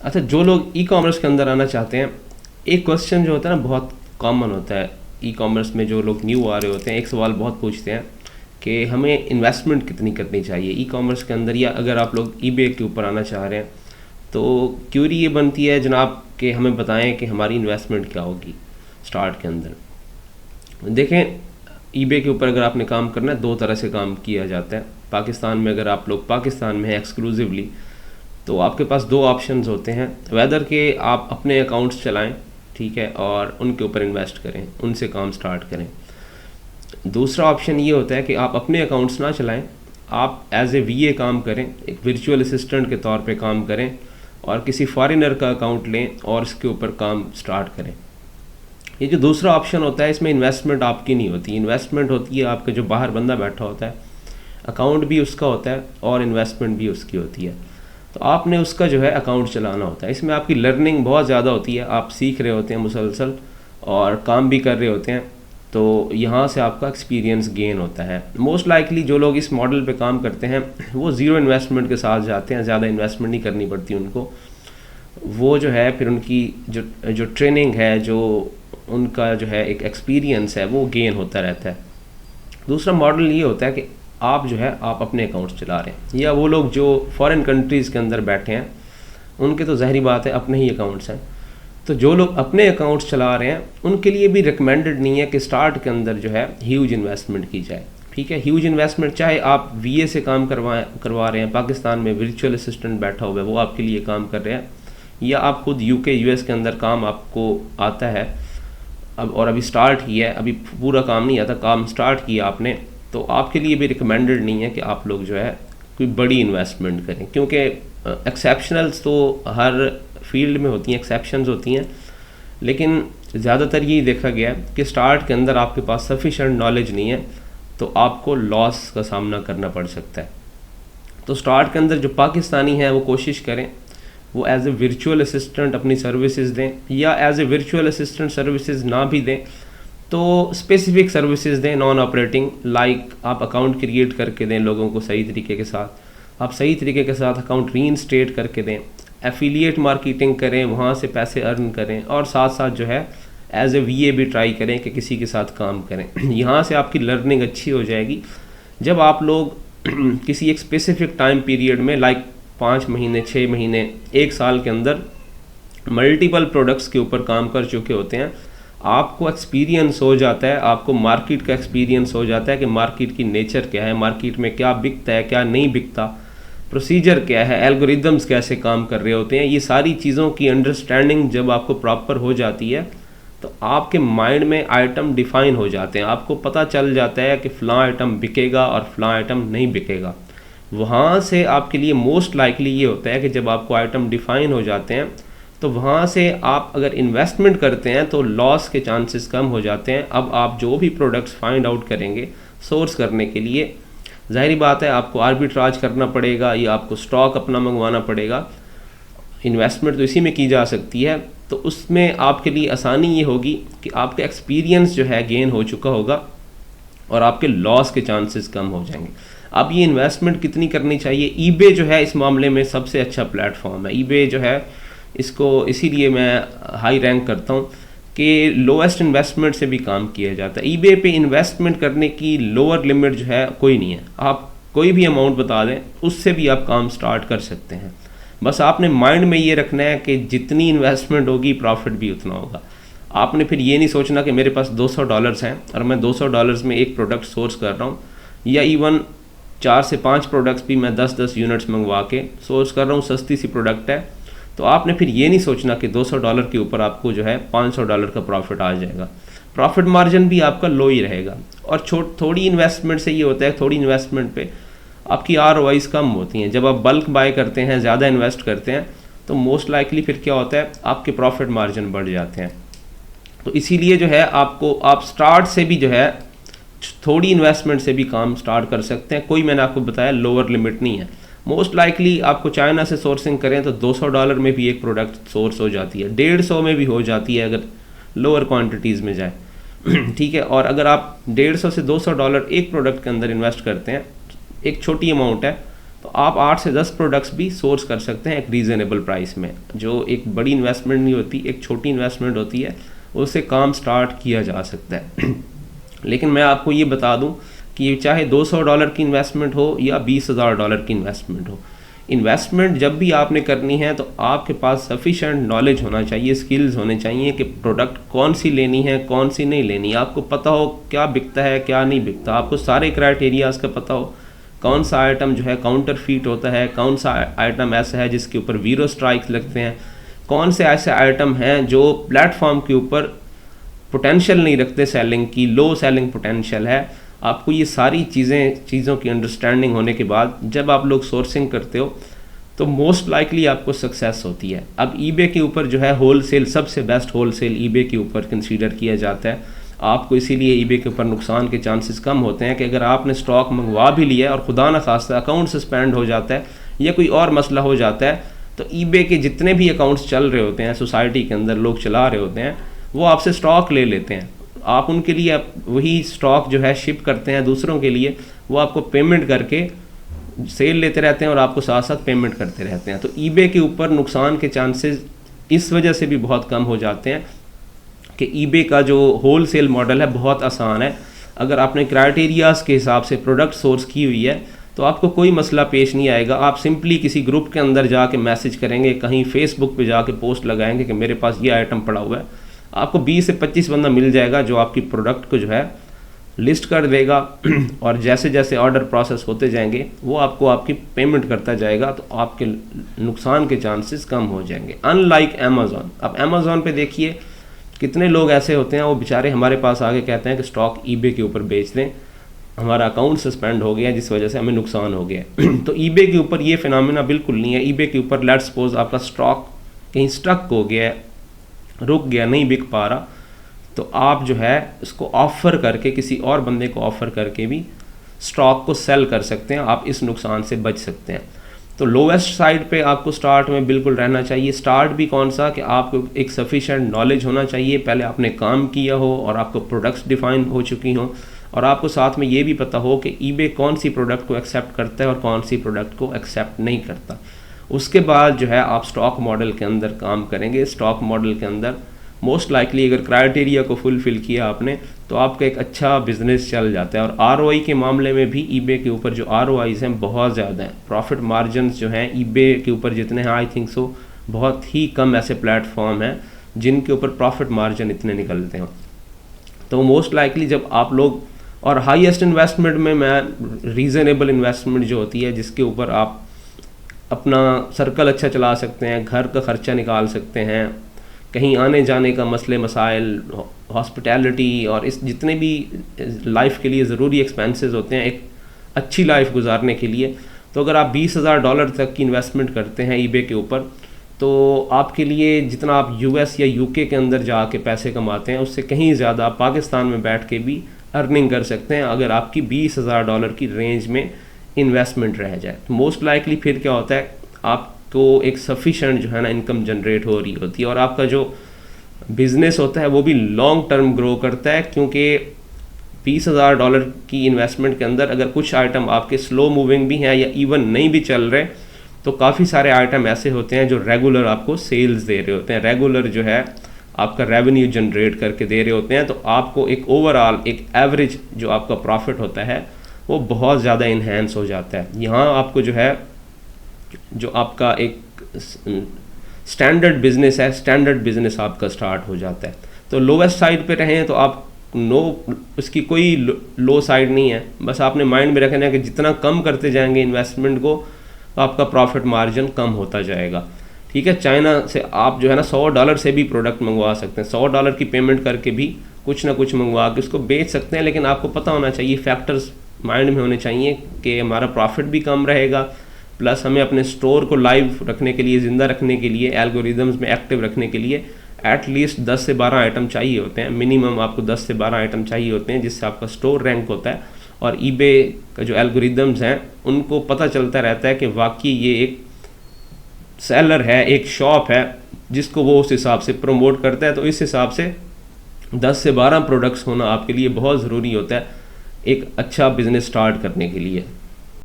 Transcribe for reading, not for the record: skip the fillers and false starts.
अच्छा, जो लोग ई कॉमर्स के अंदर आना चाहते हैं, एक क्वेश्चन जो होता है ना बहुत कॉमन होता है। ई कॉमर्स में जो लोग न्यू आ रहे होते हैं एक सवाल बहुत पूछते हैं कि हमें इन्वेस्टमेंट कितनी करनी चाहिए ई कॉमर्स के अंदर, या अगर आप लोग ईबे के ऊपर आना चाह रहे हैं तो क्यूरी ये बनती है जनाब कि हमें बताएं कि हमारी इन्वेस्टमेंट क्या होगी स्टार्ट के अंदर। देखें, ईबे के ऊपर अगर आपने काम करना है, दो तरह से काम किया जाता है। पाकिस्तान में अगर आप लोग पाकिस्तान में हैं एक्सक्लूसिवली, तो आपके पास दो ऑप्शंस होते हैं, वेदर के आप अपने अकाउंट्स चलाएं, ठीक है, और उनके ऊपर इन्वेस्ट करें, उनसे काम स्टार्ट करें। दूसरा ऑप्शन ये होता है कि आप अपने अकाउंट्स ना चलाएं, आप एज ए वीए काम करें, एक वर्चुअल असिस्टेंट के तौर पे काम करें और किसी फॉरेनर का अकाउंट लें और इसके ऊपर काम स्टार्ट करें। ये जो दूसरा ऑप्शन होता है इसमें इन्वेस्टमेंट आपकी नहीं होती, इन्वेस्टमेंट होती है आपके जो बाहर बंदा बैठा होता है, अकाउंट भी उसका होता है और इन्वेस्टमेंट भी उसकी होती है। तो आपने उसका जो है अकाउंट चलाना होता है। इसमें आपकी लर्निंग बहुत ज़्यादा होती है, आप सीख रहे होते हैं मुसलसल और काम भी कर रहे होते हैं, तो यहाँ से आपका एक्सपीरियंस गेन होता है। मोस्ट लाइकली जो लोग इस मॉडल पे काम करते हैं वो ज़ीरो इन्वेस्टमेंट के साथ जाते हैं, ज़्यादा इन्वेस्टमेंट नहीं करनी पड़ती उनको। वो जो है फिर उनकी जो ट्रेनिंग है, जो उनका जो है एक एक्सपीरियंस है, वो गेन होता रहता है। दूसरा मॉडल ये होता है कि आप जो है आप अपने अकाउंट्स चला रहे हैं, या वो लोग जो फॉरेन कंट्रीज़ के अंदर बैठे हैं उनके तो ज़ाहिरी बात है अपने ही अकाउंट्स हैं। तो जो लोग अपने अकाउंट्स चला रहे हैं उनके लिए भी रिकमेंडेड नहीं है कि स्टार्ट के अंदर जो है ह्यूज इन्वेस्टमेंट की जाए, ठीक है। ह्यूज इन्वेस्टमेंट चाहे आप वीए से काम करवा रहे हैं, पाकिस्तान में वर्चुअल असिस्टेंट बैठा हुआ है वो आपके लिए काम कर रहे हैं, या आप खुद यूके यूएस के अंदर काम आपको आता है अब और अभी स्टार्ट किया है, अभी पूरा काम नहीं आता, काम स्टार्ट किया आपने, तो आपके लिए भी रिकमेंडेड नहीं है कि आप लोग जो है कोई बड़ी इन्वेस्टमेंट करें, क्योंकि एक्सेप्शनल्स तो हर फील्ड में होती हैं, एक्सेप्शंस होती हैं, लेकिन ज़्यादातर यही देखा गया है कि स्टार्ट के अंदर आपके पास सफिशेंट नॉलेज नहीं है तो आपको लॉस का सामना करना पड़ सकता है। तो स्टार्ट के अंदर जो पाकिस्तानी हैं वो कोशिश करें वो एज ए वर्चुअल असिस्टेंट अपनी सर्विसेज दें, या as a virtual assistant services ना भी दें तो स्पेसिफिक सर्विसेज दें नॉन ऑपरेटिंग, लाइक आप अकाउंट क्रिएट करके दें लोगों को सही तरीके के साथ, आप सही तरीके के साथ अकाउंट रीइंस्टेट करके दें, एफिलिएट मार्केटिंग करें, वहाँ से पैसे अर्न करें, और साथ साथ जो है एज ए वीए भी ट्राई करें कि किसी के साथ काम करें। यहाँ से आपकी लर्निंग अच्छी हो जाएगी। जब आप लोग किसी एक स्पेसिफिक टाइम पीरियड में लाइक 5 महीने 6 महीने 1 साल के अंदर मल्टीपल प्रोडक्ट्स के ऊपर काम कर चुके होते हैं, आपको एक्सपीरियंस हो जाता है, आपको मार्केट का एक्सपीरियंस हो जाता है कि मार्केट की नेचर क्या है, मार्केट में क्या बिकता है क्या नहीं बिकता, प्रोसीजर क्या है, एल्गोरिदम्स कैसे काम कर रहे होते हैं। ये सारी चीज़ों की अंडरस्टैंडिंग जब आपको प्रॉपर हो जाती है तो आपके माइंड में आइटम डिफाइन हो जाते हैं, आपको पता चल जाता है कि फ़लाँ आइटम बिकेगा और फ़लाँ आइटम नहीं बिकेगा। वहाँ से आपके लिए मोस्ट लाइकली ये होता है कि जब आपको आइटम डिफाइन हो जाते हैं तो वहाँ से आप अगर इन्वेस्टमेंट करते हैं तो लॉस के चांसेस कम हो जाते हैं। अब आप जो भी प्रोडक्ट्स फाइंड आउट करेंगे सोर्स करने के लिए, ज़ाहिरी बात है आपको आर्बिट्राज करना पड़ेगा या आपको स्टॉक अपना मंगवाना पड़ेगा। इन्वेस्टमेंट तो इसी में की जा सकती है, तो उसमें आपके लिए आसानी ये होगी कि आपका एक्सपीरियंस जो है गेन हो चुका होगा और आपके लॉस के चांसेस कम हो जाएंगे। अब ये इन्वेस्टमेंट कितनी करनी चाहिए, ईबे जो है इस मामले में सबसे अच्छा प्लेटफॉर्म है। ईबे जो है इसको इसीलिए मैं हाई रैंक करता हूँ कि लोएस्ट इन्वेस्टमेंट से भी काम किया जाता है। ईबे पे इन्वेस्टमेंट करने की लोअर लिमिट जो है कोई नहीं है, आप कोई भी अमाउंट बता दें उससे भी आप काम स्टार्ट कर सकते हैं। बस आपने माइंड में ये रखना है कि जितनी इन्वेस्टमेंट होगी प्रॉफिट भी उतना होगा। आपने फिर ये नहीं सोचना कि मेरे पास $200 हैं और मैं $200 में एक प्रोडक्ट सोर्स कर रहा हूँ, या इवन 4 से 5 प्रोडक्ट्स भी मैं 10-10 यूनिट्स मंगवा के सोर्स कर रहा हूँ, सस्ती सी प्रोडक्ट है, तो आपने फिर ये नहीं सोचना कि $200 के ऊपर आपको जो है $500 का प्रॉफिट आ जाएगा। प्रॉफिट मार्जिन भी आपका लो ही रहेगा। और थोड़ी इन्वेस्टमेंट से ये होता है, थोड़ी इन्वेस्टमेंट पे आपकी ROIs कम होती हैं। जब आप बल्क बाय करते हैं, ज़्यादा इन्वेस्ट करते हैं, तो मोस्ट लाइकली फिर क्या होता है आपके प्रॉफिट मार्जिन बढ़ जाते हैं। तो इसीलिए जो है आप स्टार्ट से भी जो है थोड़ी इन्वेस्टमेंट से भी काम स्टार्ट कर सकते हैं। कोई मैंने आपको बताया लोअर लिमिट नहीं है। मोस्ट लाइकली आपको चाइना से सोर्सिंग करें तो $200 में भी एक प्रोडक्ट सोर्स हो जाती है, 150 में भी हो जाती है अगर लोअर क्वांटिटीज़ में जाए। ठीक है, और अगर आप 150 से $200 एक प्रोडक्ट के अंदर इन्वेस्ट करते हैं, एक छोटी अमाउंट है, तो आप 8 से 10 प्रोडक्ट्स भी सोर्स कर सकते हैं एक रीज़नेबल प्राइस में, जो एक बड़ी इन्वेस्टमेंट नहीं होती, एक छोटी इन्वेस्टमेंट होती है, उससे काम स्टार्ट किया जा सकता है। लेकिन मैं आपको ये बता दूं कि चाहे $200 की इन्वेस्टमेंट हो या $20,000 की इन्वेस्टमेंट हो, इन्वेस्टमेंट जब भी आपने करनी है तो आपके पास सफिशेंट नॉलेज होना चाहिए, स्किल्स होने चाहिए कि प्रोडक्ट कौन सी लेनी है, कौन सी नहीं लेनी। आपको पता हो क्या बिकता है, क्या नहीं बिकता, आपको सारे क्राइटेरियाज का पता हो, कौन सा आइटम जो है काउंटर फीट होता है, कौन सा आइटम ऐसा है जिसके ऊपर वीरो स्ट्राइक्स लगते हैं, कौन से ऐसे आइटम हैं जो प्लेटफॉर्म के ऊपर पोटेंशियल नहीं रखते सेलिंग की, लो सेलिंग पोटेंशियल है। आपको ये सारी चीज़ों की अंडरस्टैंडिंग होने के बाद जब आप लोग सोर्सिंग करते हो तो मोस्ट लाइकली आपको सक्सेस होती है। अब ईबे के ऊपर जो है होलसेल, सबसे बेस्ट होलसेल ईबे के ऊपर कंसीडर किया जाता है। आपको इसीलिए ईबे के ऊपर नुकसान के चांसेस कम होते हैं कि अगर आपने स्टॉक मंगवा भी लिया और खुदा न खास्ता अकाउंट सस्पेंड हो जाता है या कोई और मसला हो जाता है, तो ईबे के जितने भी अकाउंट्स चल रहे होते हैं, सोसाइटी के अंदर लोग चला रहे होते हैं, वो आपसे स्टॉक ले लेते हैं। आप उनके लिए वही स्टॉक जो है शिप करते हैं दूसरों के लिए, वो आपको पेमेंट करके सेल लेते रहते हैं और आपको साथ साथ पेमेंट करते रहते हैं। तो ईबे के ऊपर नुकसान के चांसेस इस वजह से भी बहुत कम हो जाते हैं कि ईबे का जो होल सेल मॉडल है बहुत आसान है। अगर आपने क्राइटेरियाज़ के हिसाब से प्रोडक्ट सोर्स की हुई है तो आपको कोई मसला पेश नहीं आएगा। आप सिंपली किसी ग्रुप के अंदर जाके मैसेज करेंगे, कहीं फेसबुक पे जाके पोस्ट लगाएंगे कि मेरे पास ये आइटम पड़ा हुआ है, आपको 20 से 25 बंदा मिल जाएगा जो आपकी प्रोडक्ट को जो है लिस्ट कर देगा और जैसे जैसे ऑर्डर प्रोसेस होते जाएंगे वो आपको आपकी पेमेंट करता जाएगा, तो आपके नुकसान के चांसेस कम हो जाएंगे, अनलाइक अमेज़ॉन। अब अमेज़ॉन पे देखिए कितने लोग ऐसे होते हैं, वो बेचारे हमारे पास आके कहते हैं कि स्टॉक ईबे के ऊपर बेच दें, हमारा अकाउंट सस्पेंड हो गया जिस वजह से हमें नुकसान हो गया। तो ईबे के ऊपर ये फिनोमेना बिल्कुल नहीं है। ईबे के ऊपर लेट्स सपोज आपका स्टॉक कहीं स्टक हो गया, रुक गया, नहीं बिक पा रहा, तो आप जो है इसको ऑफ़र करके, किसी और बंदे को ऑफ़र करके भी स्टॉक को सेल कर सकते हैं, आप इस नुकसान से बच सकते हैं। तो लोवेस्ट साइड पे आपको स्टार्ट में बिल्कुल रहना चाहिए। स्टार्ट भी कौन सा कि आपको एक सफिशेंट नॉलेज होना चाहिए, पहले आपने काम किया हो और आपको प्रोडक्ट्स डिफाइन हो चुकी हों, और आपको साथ में ये भी पता हो कि ईबे कौन सी प्रोडक्ट को एक्सेप्ट करता है और कौन सी प्रोडक्ट को एक्सेप्ट नहीं करता। उसके बाद जो है आप स्टॉक मॉडल के अंदर काम करेंगे। स्टॉक मॉडल के अंदर मोस्ट लाइकली अगर क्राइटेरिया को फुलफ़िल किया आपने तो आपका एक अच्छा बिजनेस चल जाता है। और आरओआई के मामले में भी ईबे के ऊपर जो आरओआईज़ हैं बहुत ज़्यादा हैं। प्रॉफिट मार्जिन्स जो हैं ईबे के ऊपर जितने हैं, आई थिंक सो बहुत ही कम ऐसे प्लेटफॉर्म हैं जिनके ऊपर प्रॉफिट मार्जिन इतने निकलते हैं। तो मोस्ट लाइकली जब आप लोग, और हाईएस्ट इन्वेस्टमेंट में मैं रीज़नेबल इन्वेस्टमेंट जो होती है जिसके ऊपर आप अपना सर्कल अच्छा चला सकते हैं, घर का ख़र्चा निकाल सकते हैं, कहीं आने जाने का मसले मसाइल, हॉस्पिटैलिटी और इस जितने भी लाइफ के लिए ज़रूरी एक्सपेंसेस होते हैं एक अच्छी लाइफ गुजारने के लिए, तो अगर आप $20,000 तक की इन्वेस्टमेंट करते हैं ईबे के ऊपर, तो आपके लिए जितना आप यूएस या यूके के अंदर जाके पैसे कमाते हैं उससे कहीं ज़्यादा आप पाकिस्तान में बैठ के भी अर्निंग कर सकते हैं अगर आपकी $20,000 की रेंज में इन्वेस्टमेंट रह जाए। तो मोस्ट लाइकली फिर क्या होता है, आपको एक सफिशेंट जो है ना इनकम जनरेट हो रही होती है और आपका जो बिज़नेस होता है वो भी लॉन्ग टर्म ग्रो करता है, क्योंकि $20,000 की इन्वेस्टमेंट के अंदर अगर कुछ आइटम आपके स्लो मूविंग भी हैं या इवन नहीं भी चल रहे, तो काफ़ी सारे आइटम ऐसे होते हैं जो रेगुलर आपको सेल्स दे रहे होते हैं, रेगुलर जो है आपका रेवेन्यू जनरेट करके दे रहे होते हैं। तो आपको एक ओवरऑल एक एवरेज जो आपका प्रॉफिट होता है वो बहुत ज़्यादा इन्हेंस हो जाता है। यहाँ आपको जो है जो आपका एक स्टैंडर्ड बिजनेस है, स्टैंडर्ड बिजनेस आपका स्टार्ट हो जाता है। तो लोवेस्ट साइड पे रहें तो आप उसकी कोई लो साइड नहीं है, बस आपने माइंड में रखना है कि जितना कम करते जाएंगे इन्वेस्टमेंट को तो आपका प्रॉफिट मार्जिन कम होता जाएगा। ठीक है, चाइना से आप जो है ना $100 से भी प्रोडक्ट मंगवा सकते हैं, $100 की पेमेंट करके भी कुछ ना कुछ मंगवा के उसको बेच सकते हैं। लेकिन आपको पता होना चाहिए, फैक्टर्स माइंड में होने चाहिए कि हमारा प्रॉफिट भी कम रहेगा, प्लस हमें अपने स्टोर को लाइव रखने के लिए, ज़िंदा रखने के लिए, एल्गोरिदम्स में एक्टिव रखने के लिए एटलीस्ट 10 से 12 आइटम चाहिए होते हैं, मिनिमम आपको 10 से 12 आइटम चाहिए होते हैं जिससे आपका स्टोर रैंक होता है। और ईबे का जो एल्गोरिदम्स हैं उनको पता चलता रहता है कि वाकई ये एक सेलर है, एक शॉप है जिसको वो उस हिसाब से प्रमोट करता है। तो इस हिसाब से 10 से 12 प्रोडक्ट्स होना आपके लिए बहुत ज़रूरी होता है एक अच्छा बिज़नेस स्टार्ट करने के लिए।